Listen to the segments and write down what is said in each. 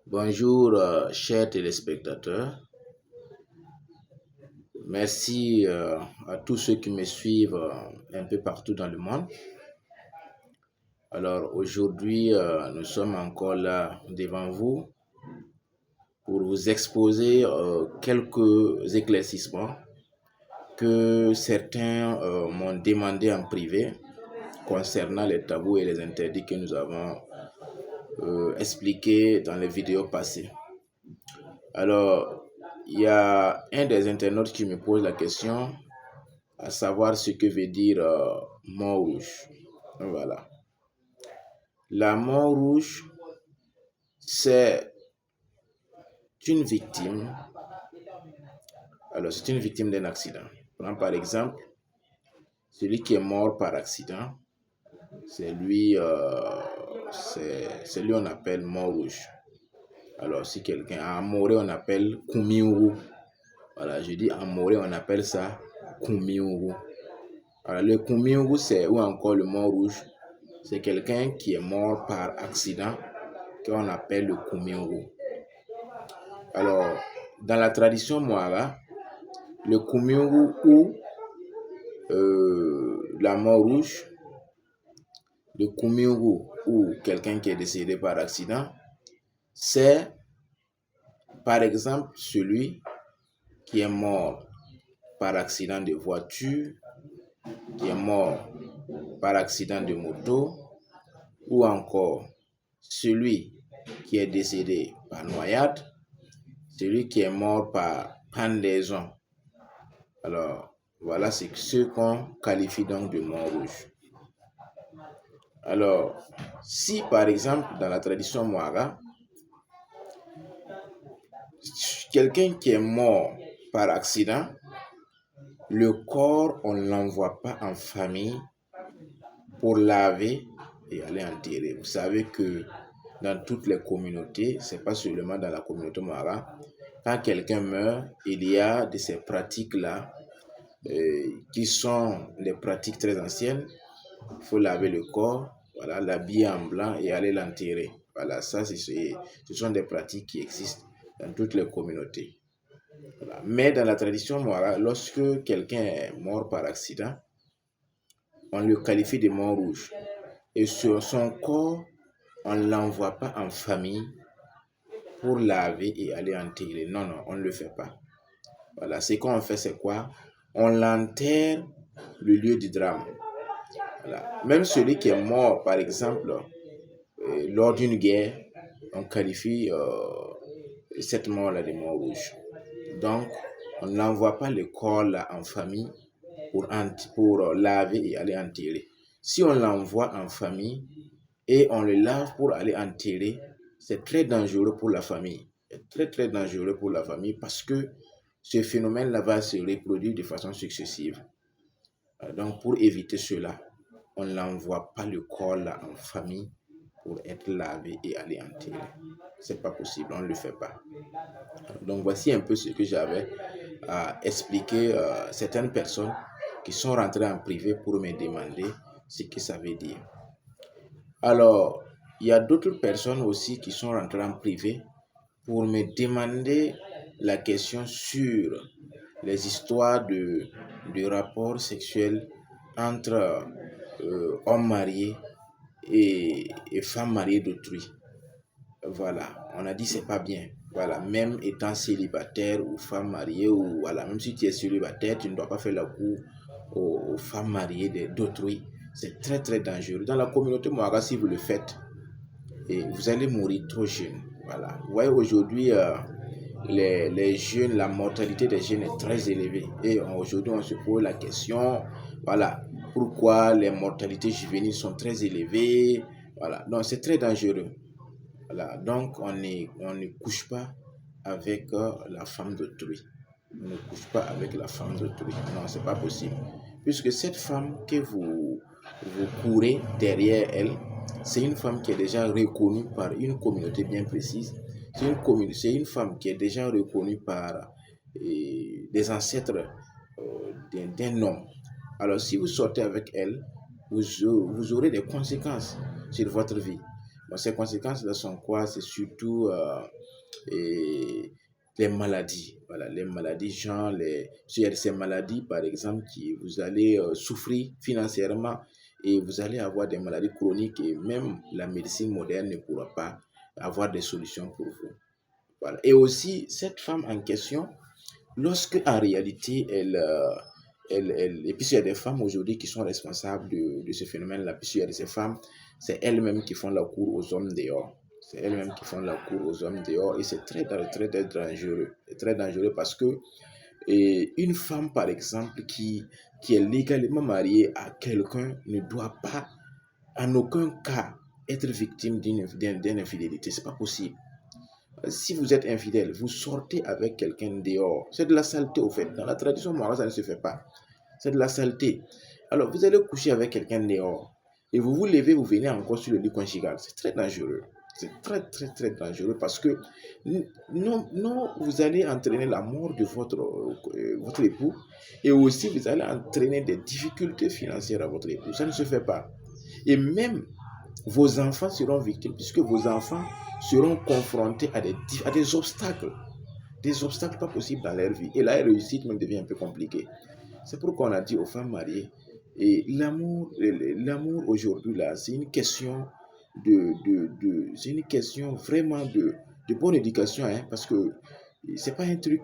Bonjour, chers téléspectateurs. Merci à tous ceux qui me suivent un peu partout dans le monde. Alors aujourd'hui, nous sommes encore là devant vous pour vous exposer quelques éclaircissements que certains m'ont demandé en privé concernant les tabous et les interdits que nous avons expliqués dans les vidéos passées. Alors, il y a un des internautes qui me pose la question, à savoir ce que veut dire mort rouge. Voilà. La mort rouge, c'est une victime. Alors, c'est une victime d'un accident. Prends par exemple, celui qui est mort par accident, c'est lui on appelle mort rouge. Alors, si quelqu'un a moré, on appelle kumiuru. Voilà, je dis en moré, on appelle ça kumiuru. Alors, le kumiuru, c'est ou encore le mort rouge. C'est quelqu'un qui est mort par accident qu'on appelle le kumiuru. Alors, dans la tradition Mwara, le kumiuru ou la mort rouge, le kumiuru ou quelqu'un qui est décédé par accident, c'est par exemple celui qui est mort par accident de voiture, qui est mort par accident de moto, ou encore celui qui est décédé par noyade, celui qui est mort par pendaison. Alors, voilà, c'est ce qu'on qualifie donc de mort rouge. Alors, si par exemple, dans la tradition Mwara, quelqu'un qui est mort par accident, le corps, on ne l'envoie pas en famille pour laver et aller enterrer. Vous savez que dans toutes les communautés, c'est pas seulement dans la communauté Mwara, quand quelqu'un meurt, il y a de ces pratiques-là qui sont des pratiques très anciennes. Il faut laver le corps, voilà, l'habiller en blanc et aller l'enterrer. Voilà, ça, ce sont des pratiques qui existent dans toutes les communautés. Voilà. Mais dans la tradition Mwara, lorsque quelqu'un est mort par accident, on le qualifie de mort rouge. Et sur son corps, on ne l'envoie pas en famille pour laver et aller enterrer. Non, non, on ne le fait pas. Voilà, ce qu'on fait, c'est quoi? On l'enterre le lieu du drame. Voilà. Même celui qui est mort, par exemple, lors d'une guerre, on qualifie cette mort-là de mort rouge. Donc, on n'envoie pas le corps là en famille pour laver et aller enterrer. Si on l'envoie en famille et on le lave pour aller enterrer, c'est très dangereux pour la famille. C'est très, très dangereux pour la famille parce que ce phénomène-là va se reproduire de façon successive. Donc, pour éviter cela, on n'envoie pas le corps là en famille pour être lavé et aller enterrer. C'est pas possible, on ne le fait pas. Donc, voici un peu ce que j'avais à expliquer certaines personnes qui sont rentrées en privé pour me demander ce que ça veut dire. Alors, il y a d'autres personnes aussi qui sont rentrées en privé pour me demander la question sur les histoires de rapports sexuels entre hommes mariés et femmes mariées d'autrui. Voilà, on a dit c'est pas bien. Voilà, même étant célibataire ou femme mariée, ou voilà, même si tu es célibataire, tu ne dois pas faire la cour aux femmes mariées d'autrui. C'est très très dangereux. Dans la communauté Mwara, si vous le faites, et vous allez mourir trop jeune. Voilà. Vous voyez, aujourd'hui, les jeunes, la mortalité des jeunes est très élevée. Et aujourd'hui, on se pose la question, voilà, pourquoi les mortalités juvéniles sont très élevées. Voilà, donc c'est très dangereux. Voilà, donc on ne couche pas avec la femme d'autrui. On ne couche pas avec la femme d'autrui. Non, c'est pas possible. Puisque cette femme que vous courez derrière elle, c'est une femme qui est déjà reconnue par une communauté bien précise. C'est une femme qui est déjà reconnue par des ancêtres d'un homme. Alors, si vous sortez avec elle, vous aurez des conséquences sur votre vie. Bon, ces conséquences-là sont quoi? C'est surtout et les maladies. Voilà, les maladies, genre, s'il y a ces maladies, par exemple, qui vous allez souffrir financièrement et vous allez avoir des maladies chroniques et même la médecine moderne ne pourra pas avoir des solutions pour vous. Voilà. Et aussi, cette femme en question, lorsque en réalité, et puis il y a des femmes aujourd'hui qui sont responsables de ce phénomène-là, puis il y a de ces femmes, c'est elles-mêmes qui font la cour aux hommes dehors. C'est elles-mêmes qui font la cour aux hommes dehors et c'est très dangereux. C'est très dangereux parce que une femme, par exemple, qui est légalement mariée à quelqu'un ne doit pas, en aucun cas, être victime d'une infidélité. C'est pas possible. Si vous êtes infidèle, vous sortez avec quelqu'un dehors. C'est de la saleté au fait. Dans la tradition morale, ça ne se fait pas. C'est de la saleté. Alors, vous allez coucher avec quelqu'un dehors et vous vous levez, vous venez encore sur le lit conjugal. C'est très dangereux. C'est très dangereux parce que non, non, vous allez entraîner la mort de votre époux et aussi vous allez entraîner des difficultés financières à votre époux. Ça ne se fait pas. Et même vos enfants seront victimes puisque vos enfants seront confrontés à des obstacles pas possibles dans leur vie. Et la réussite même devient un peu compliquée. C'est pourquoi on a dit aux femmes mariées, et l'amour aujourd'hui là, c'est une question c'est une question vraiment de bonne éducation, hein, parce que c'est pas un truc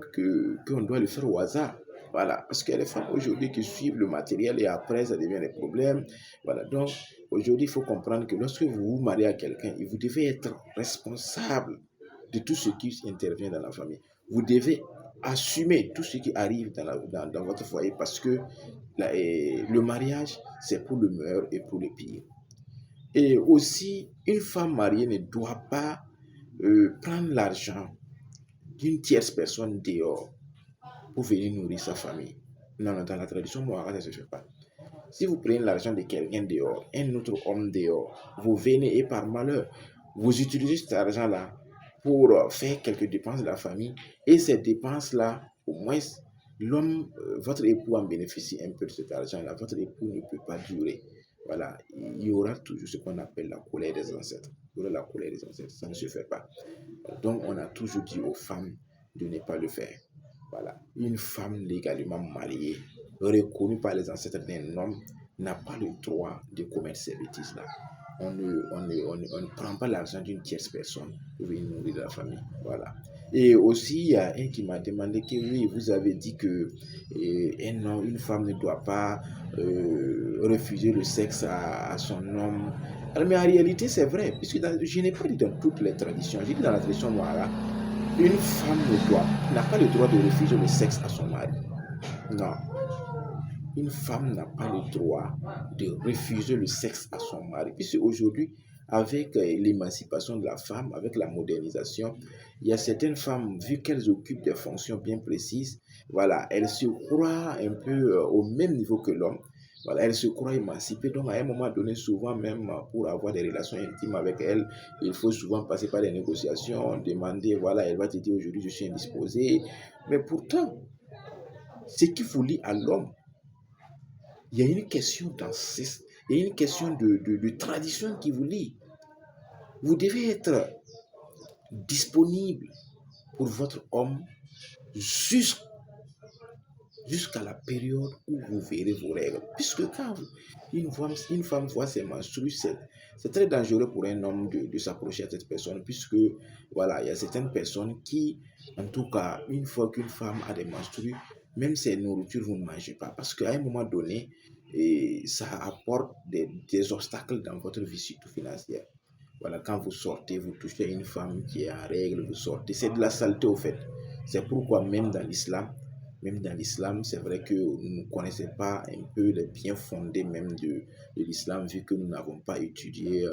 qu'on doit le faire au hasard. Voilà, parce qu'il y a des femmes aujourd'hui qui suivent le matériel et après ça devient des problèmes. Voilà, donc aujourd'hui il faut comprendre que lorsque vous vous mariez à quelqu'un, vous devez être responsable de tout ce qui intervient dans la famille. Vous devez assumer tout ce qui arrive dans votre foyer parce que le mariage, c'est pour le meilleur et pour le pire. Et aussi, une femme mariée ne doit pas prendre l'argent d'une tierce personne dehors pour venir nourrir sa famille. Non, non, dans la tradition morale, ça ne se fait pas. Si vous prenez l'argent de quelqu'un dehors, un autre homme dehors, vous venez et par malheur, vous utilisez cet argent-là pour faire quelques dépenses de la famille et ces dépenses-là, au moins, votre époux en bénéficie un peu de cet argent-là. Votre époux ne peut pas durer. Voilà, il y aura toujours ce qu'on appelle la colère des ancêtres. Il y aura la colère des ancêtres, ça ne se fait pas. Donc, on a toujours dit aux femmes de ne pas le faire. Voilà, une femme légalement mariée, reconnue par les ancêtres d'un homme, n'a pas le droit de commettre ces bêtises-là. On ne prend pas l'argent d'une tierce personne pour venir nourrir la famille. Voilà. Et aussi, il y a un qui m'a demandé que oui, vous avez dit que une femme ne doit pas refuser le sexe à son homme. Alors, mais en réalité, c'est vrai, puisque je n'ai pas dit dans toutes les traditions, j'ai dit dans la tradition noire, une femme n'a pas le droit de refuser le sexe à son mari. Non. Une femme n'a pas le droit de refuser le sexe à son mari. Puisque aujourd'hui, avec l'émancipation de la femme, avec la modernisation, il y a certaines femmes, vu qu'elles occupent des fonctions bien précises, voilà, elles se croient un peu au même niveau que l'homme. Voilà, elles se croient émancipées. Donc, à un moment donné, souvent même pour avoir des relations intimes avec elles, il faut souvent passer par des négociations, demander, voilà, elle va te dire aujourd'hui, je suis indisposée. Mais pourtant, ce qui vous lie à l'homme, il y a une question il y a une question de tradition qui vous lie. Vous devez être disponible pour votre homme jusqu'à la période où vous verrez vos règles. Puisque quand une femme voit ses menstrues, c'est très dangereux pour un homme de s'approcher à cette personne, puisque voilà, il y a certaines personnes qui, en tout cas, une fois qu'une femme a des menstrues, même ses nourritures, vous ne mangez pas. Parce qu'à un moment donné, ça apporte des obstacles dans votre vie, surtout financière. Voilà, quand vous sortez, vous touchez une femme qui est en règle, vous sortez. C'est de la saleté au fait. C'est pourquoi même dans l'islam, c'est vrai que nous ne connaissons pas un peu les biens fondés même de l'islam, vu que nous n'avons pas étudié,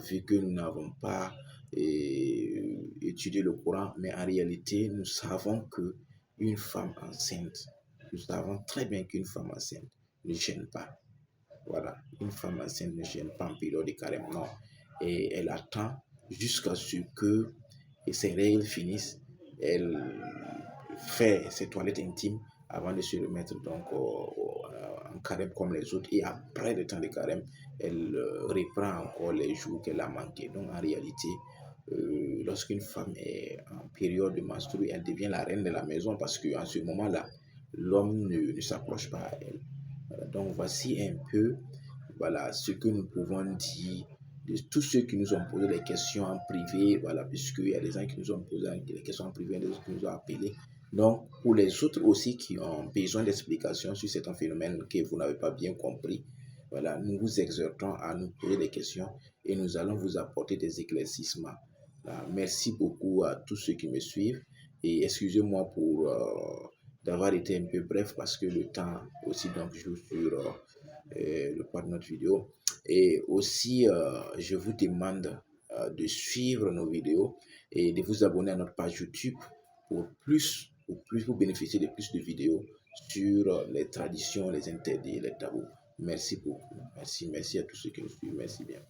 vu que nous n'avons pas étudié le Coran. Mais en réalité, nous savons que une femme enceinte, nous savons très bien qu'une femme enceinte ne gêne pas. Voilà, une femme enceinte ne gêne pas en période de carême, non. Et elle attend jusqu'à ce que ses règles finissent. Elle fait ses toilettes intimes avant de se remettre donc en carême comme les autres. Et après le temps de carême, elle reprend encore les jours qu'elle a manqués. Donc en réalité, lorsqu'une femme est en période de menstrues, elle devient la reine de la maison parce qu'en ce moment-là, l'homme ne s'approche pas à elle. Voilà, donc voici un peu voilà, ce que nous pouvons dire de tous ceux qui nous ont posé des questions en privé, voilà, puisqu'il y a des gens qui nous ont posé des questions en privé, des autres qui nous ont appelés. Donc, pour les autres aussi qui ont besoin d'explications sur certains phénomènes que vous n'avez pas bien compris, voilà, nous vous exhortons à nous poser des questions et nous allons vous apporter des éclaircissements. Merci beaucoup à tous ceux qui me suivent et excusez-moi pour d'avoir été un peu bref parce que le temps aussi donc joue sur le poids de notre vidéo. Et aussi, je vous demande de suivre nos vidéos et de vous abonner à notre page YouTube pour plus vous bénéficier de plus de vidéos sur les traditions, les interdits, les tabous. Merci beaucoup. Merci à tous ceux qui nous suivent. Merci bien.